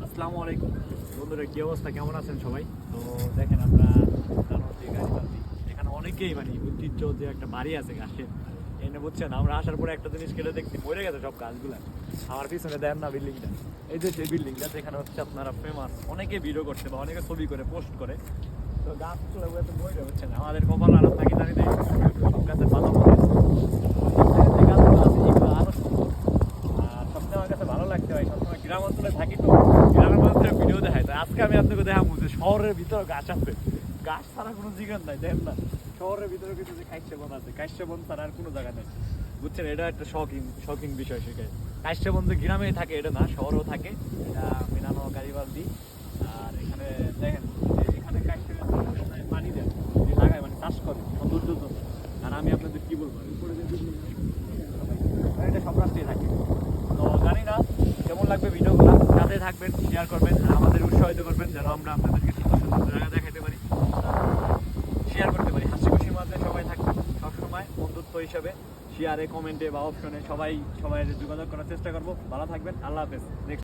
আসসালামু আলাইকুম বন্ধুরা, কি অবস্থা, কেমন আছেন সবাই? তো দেখেন আমরা গাড়ি এখানে অনেকেই মানে ঐতিহ্য যে একটা বাড়ি আছে গাছের এনে, বুঝছেন? আমরা আসার পরে একটা জিনিস কেটে দেখছি, মরে গেছে সব গাছগুলা। আমার পিছনে দেন না বিল্ডিংটা, এই যে সেই বিল্ডিংটা যেখানে হচ্ছে আপনারা ফেমাস, অনেকে ভিডিও করছে বা অনেকে ছবি করে পোস্ট করে। তো গাছগুলো তো মরে, হচ্ছে না আমাদের কপাল আরাম থাকি দাঁড়িয়ে সব গাছের পাতা মরে যে গাছগুলো আছে এগুলো আরো সুন্দর। আর সবচেয়ে আমার কাছে ভালো লাগছে ভাই, সবসময় গ্রাম অঞ্চলে থাকি তো গ্রামের মধ্যে ভিডিও দেখায়। তো আজকে আমি আপনাকে দেখাবো যে শহরের ভিতরে গাছ আছে, গাছ ছাড়া কোনো জিগান নাই। দেখেন না, শহরের ভিতরে কিন্তু যে কাইশ্যা বন আছে, কাইশ্যা বন ছাড়া আর কোনো জায়গা নেই, বুঝছেন? এটা একটা শখিং বিষয়। সেখানে কাইশ্যা বন যে গ্রামেই থাকে এটা না, শহরেও থাকে। এটা মিনানো গাড়িবালদি। আর এখানে দেখেন যে এখানে কাইশ্যা পানি দেয়, যে লাগায় মানে চাষ করে সৌন্দর্যের জন্য। আর আমি আপনাদের কি বলবো, উপরে যে এটা সব রাস্তায় থাকে। তো জানি না কেমন লাগবে ভিডিওগুলো, সাথে থাকবেন, শেয়ার করবেন, আর আমাদের উৎসাহিত করবেন যেন আমরা আপনাদেরকে সুন্দর সুন্দর জায়গা দেখাতে পারি, শেয়ার করতে পারি। হাসি খুশির মাঝে সবাই থাকবেন সবসময় বন্ধুত্ব হিসাবে। শেয়ারে, কমেন্টে বা অপশনে সবাই যোগাযোগ করার চেষ্টা করবো। ভালো থাকবেন, আল্লাহ হাফেজ।